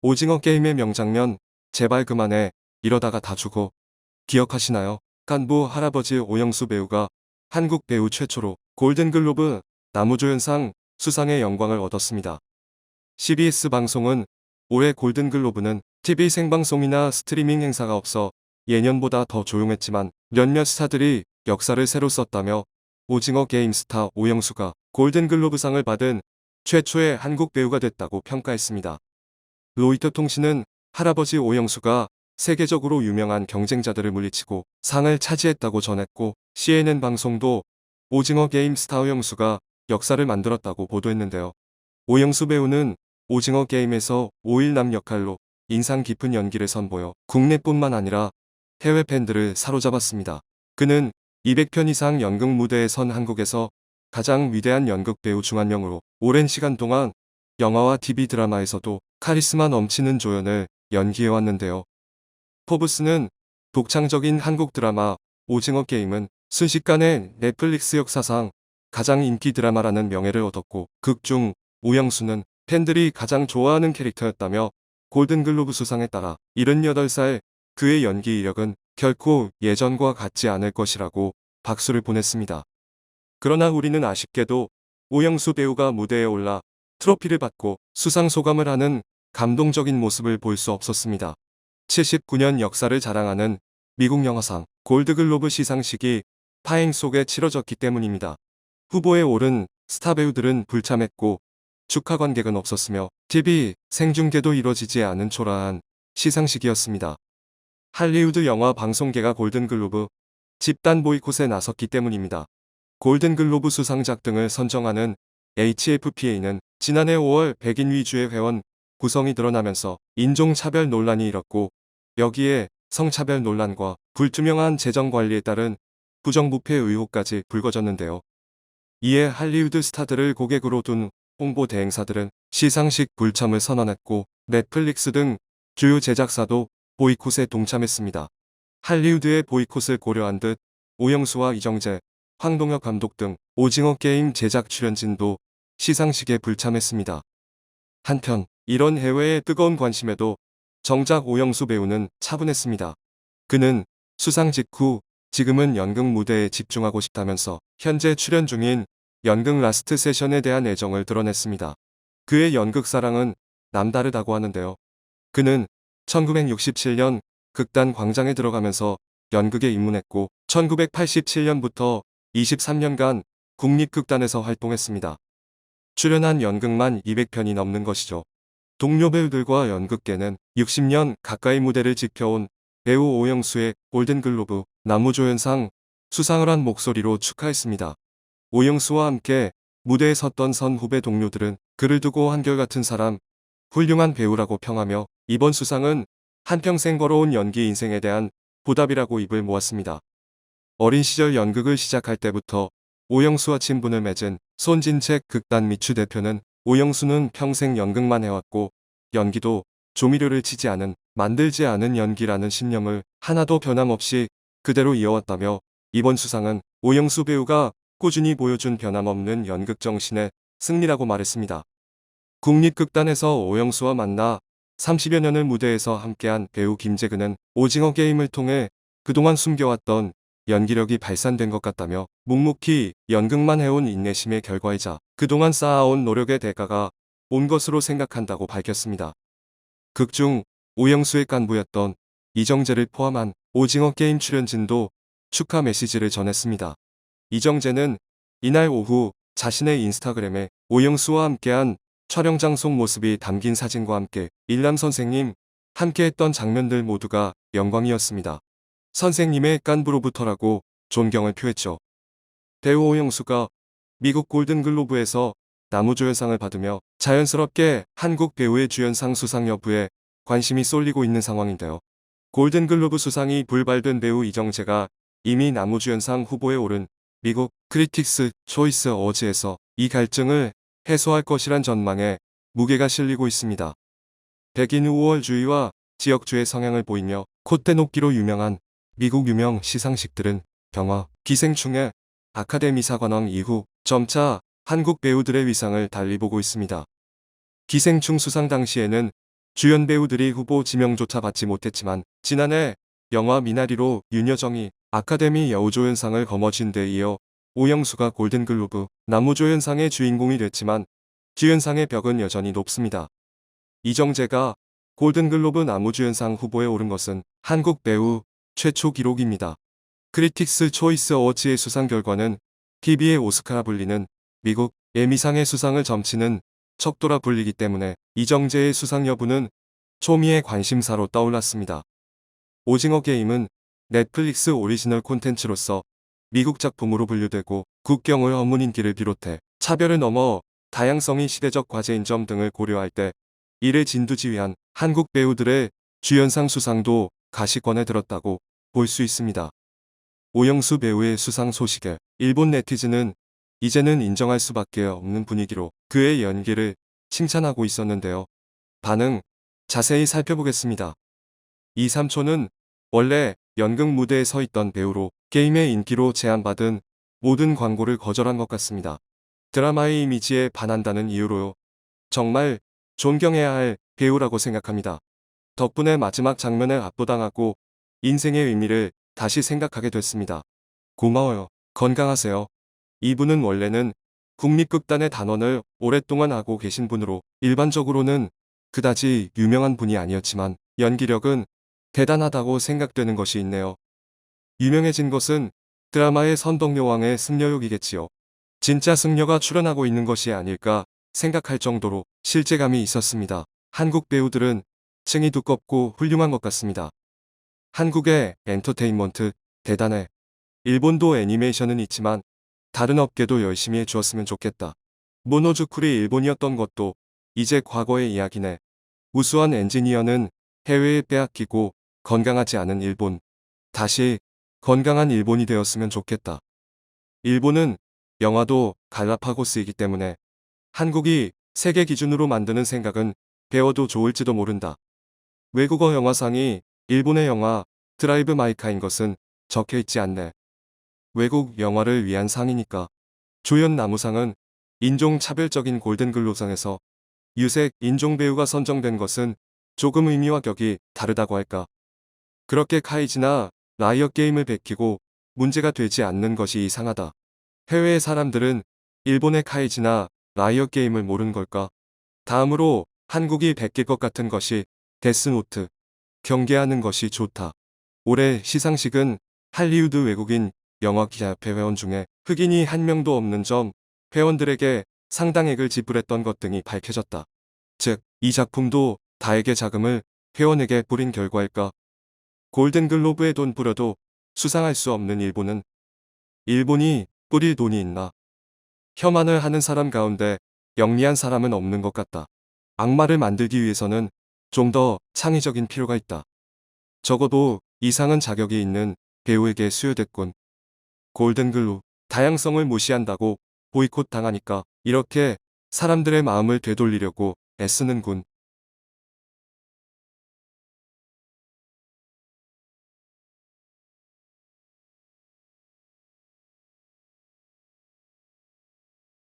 오징어 게임의 명장면, 제발 그만해, 이러다가 다 죽어. 기억하시나요? 깐부 할아버지 오영수 배우가 한국 배우 최초로 골든글로브 나무조연상 수상의 영광을 얻었습니다. CBS 방송은 올해 골든글로브는 TV 생방송이나 스트리밍 행사가 없어 예년보다 더 조용했지만 몇몇 스타들이 역사를 새로 썼다며 오징어 게임 스타 오영수가 골든글로브상을 받은 최초의 한국 배우가 됐다고 평가했습니다. 로이터 통신은 할아버지 오영수가 세계적으로 유명한 경쟁자들을 물리치고 상을 차지했다고 전했고, CNN 방송도 오징어 게임 스타 오영수가 역사를 만들었다고 보도했는데요. 오영수 배우는 오징어 게임에서 오일남 역할로 인상 깊은 연기를 선보여 국내뿐만 아니라 해외 팬들을 사로잡았습니다. 그는 200편 이상 연극 무대에 선 한국에서 가장 위대한 연극 배우 중 한 명으로 오랜 시간 동안 영화와 TV 드라마에서도 카리스마 넘치는 조연을 연기해왔는데요. 포브스는 독창적인 한국 드라마 오징어 게임은 순식간에 넷플릭스 역사상 가장 인기 드라마라는 명예를 얻었고, 극중 오영수는 팬들이 가장 좋아하는 캐릭터였다며 골든글로브 수상에 따라 78살 그의 연기 이력은 결코 예전과 같지 않을 것이라고 박수를 보냈습니다. 그러나 우리는 아쉽게도 오영수 배우가 무대에 올라 트로피를 받고 수상 소감을 하는 감동적인 모습을 볼 수 없었습니다. 79년 역사를 자랑하는 미국 영화상 골드글로브 시상식이 파행 속에 치러졌기 때문입니다. 후보에 오른 스타 배우들은 불참했고 축하 관객은 없었으며 TV 생중계도 이뤄지지 않은 초라한 시상식이었습니다. 할리우드 영화 방송계가 골든글로브 집단 보이콧에 나섰기 때문입니다. 골든글로브 수상작 등을 선정하는 HFPA는 지난해 5월 백인 위주의 회원 구성이 드러나면서 인종차별 논란이 일었고, 여기에 성차별 논란과 불투명한 재정 관리에 따른 부정부패 의혹까지 불거졌는데요. 이에 할리우드 스타들을 고객으로 둔 홍보 대행사들은 시상식 불참을 선언했고, 넷플릭스 등 주요 제작사도 보이콧에 동참했습니다. 할리우드의 보이콧을 고려한 듯 오영수와 이정재, 황동혁 감독 등 오징어 게임 제작 출연진도 시상식에 불참했습니다. 한편 이런 해외의 뜨거운 관심에도 정작 오영수 배우는 차분했습니다. 그는 수상 직후 지금은 연극 무대에 집중하고 싶다면서 현재 출연 중인 연극 라스트 세션에 대한 애정을 드러냈습니다. 그의 연극 사랑은 남다르다고 하는데요. 그는 1967년 극단 광장에 들어가면서 연극에 입문했고 1987년부터 23년간 국립극단에서 활동했습니다. 출연한 연극만 200편이 넘는 것이죠. 동료 배우들과 연극계는 60년 가까이 무대를 지켜온 배우 오영수의 골든글로브 나무조연상 수상을 한 목소리로 축하했습니다. 오영수와 함께 무대에 섰던 선후배 동료들은 그를 두고 한결같은 사람, 훌륭한 배우라고 평하며 이번 수상은 한평생 걸어온 연기 인생에 대한 보답이라고 입을 모았습니다. 어린 시절 연극을 시작할 때부터 오영수와 친분을 맺은 손진책 극단 미추 대표는 오영수는 평생 연극만 해왔고 연기도 조미료를 치지 않은, 만들지 않은 연기라는 신념을 하나도 변함없이 그대로 이어왔다며 이번 수상은 오영수 배우가 꾸준히 보여준 변함없는 연극 정신의 승리라고 말했습니다. 국립극단에서 오영수와 만나 30여 년을 무대에서 함께한 배우 김재근은 오징어 게임을 통해 그동안 숨겨왔던 연기력이 발산된 것 같다며 묵묵히 연극만 해온 인내심의 결과이자 그동안 쌓아온 노력의 대가가 온 것으로 생각한다고 밝혔습니다. 극중 오영수의 깐부였던 이정재를 포함한 오징어 게임 출연진도 축하 메시지를 전했습니다. 이정재는 이날 오후 자신의 인스타그램에 오영수와 함께한 촬영장 속 모습이 담긴 사진과 함께 일남 선생님, 함께했던 장면들 모두가 영광이었습니다. 선생님의 깐부로부터라고 존경을 표했죠. 배우 오영수가 미국 골든글로브에서 나무조연상을 받으며 자연스럽게 한국 배우의 주연상 수상 여부에 관심이 쏠리고 있는 상황인데요. 골든글로브 수상이 불발된 배우 이정재가 이미 나무주연상 후보에 오른 미국 크리틱스 초이스 어워즈에서 이 갈증을 해소할 것이란 전망에 무게가 실리고 있습니다. 백인 우월주의와 지역주의 성향을 보이며 콧대 높기로 유명한 미국 유명 시상식들은 영화 기생충의 아카데미사 관왕 이후 점차 한국 배우들의 위상을 달리 보고 있습니다. 기생충 수상 당시에는 주연 배우들이 후보 지명조차 받지 못했지만 지난해 영화 미나리로 윤여정이 아카데미 여우조연상을 거머쥔 데 이어 오영수가 골든글로브 남우조연상의 주인공이 됐지만 주연상의 벽은 여전히 높습니다. 이정재가 골든글로브 남우주연상 후보에 오른 것은 한국 배우 최초 기록입니다. 크리틱스 초이스 어워즈의 수상 결과는 TV의 오스카라 불리는 미국 에미상의 수상을 점치는 척도라 불리기 때문에 이정재의 수상 여부는 초미의 관심사로 떠올랐습니다. 오징어 게임은 넷플릭스 오리지널 콘텐츠로서 미국 작품으로 분류되고 국경을 허문 인기를 비롯해 차별을 넘어 다양성이 시대적 과제인 점 등을 고려할 때 이를 진두지휘한 한국 배우들의 주연상 수상도 가시권에 들었다고 볼 수 있습니다. 오영수 배우의 수상 소식에 일본 네티즌은 이제는 인정할 수밖에 없는 분위기로 그의 연기를 칭찬하고 있었는데요. 반응 자세히 살펴보겠습니다. 이 삼촌은 원래 연극 무대에 서 있던 배우로 게임의 인기로 제안받은 모든 광고를 거절한 것 같습니다. 드라마의 이미지에 반한다는 이유로요. 정말 존경해야 할 배우라고 생각합니다. 덕분에 마지막 장면에 압도당하고 인생의 의미를 다시 생각하게 됐습니다. 고마워요. 건강하세요. 이분은 원래는 국립극단의 단원을 오랫동안 하고 계신 분으로 일반적으로는 그다지 유명한 분이 아니었지만 연기력은 대단하다고 생각되는 것이 있네요. 유명해진 것은 드라마의 선덕여왕의 승려욕이겠지요. 진짜 승려가 출연하고 있는 것이 아닐까 생각할 정도로 실제감이 있었습니다. 한국 배우들은 층이 두껍고 훌륭한 것 같습니다. 한국의 엔터테인먼트 대단해. 일본도 애니메이션은 있지만 다른 업계도 열심히 해주었으면 좋겠다. 모노즈쿨이 일본이었던 것도 이제 과거의 이야기네. 우수한 엔지니어는 해외에 빼앗기고 건강하지 않은 일본. 다시 건강한 일본이 되었으면 좋겠다. 일본은 영화도 갈라파고스이기 때문에 한국이 세계 기준으로 만드는 생각은 배워도 좋을지도 모른다. 외국어 영화상이 일본의 영화 드라이브 마이 카인 것은 적혀있지 않네. 외국 영화를 위한 상이니까. 조연 나무상은 인종차별적인 골든글로브상에서 유색 인종 배우가 선정된 것은 조금 의미와 격이 다르다고 할까. 그렇게 카이지나 라이엇 게임을 베끼고 문제가 되지 않는 것이 이상하다. 해외의 사람들은 일본의 카이지나 라이엇 게임을 모르는 걸까? 다음으로 한국이 베낄 것 같은 것이 데스노트. 경계하는 것이 좋다. 올해 시상식은 할리우드 외국인 영화기자협회 회원 중에 흑인이 한 명도 없는 점, 회원들에게 상당액을 지불했던 것 등이 밝혀졌다. 즉, 이 작품도 다액의 자금을 회원에게 뿌린 결과일까? 골든글로브에 돈 뿌려도 수상할 수 없는 일본이 뿌릴 돈이 있나? 혐한을 하는 사람 가운데 영리한 사람은 없는 것 같다. 악마를 만들기 위해서는 좀 더 창의적인 필요가 있다. 적어도 이상은 자격이 있는 배우에게 수여됐군. 골든글로브, 다양성을 무시한다고 보이콧 당하니까 이렇게 사람들의 마음을 되돌리려고 애쓰는군.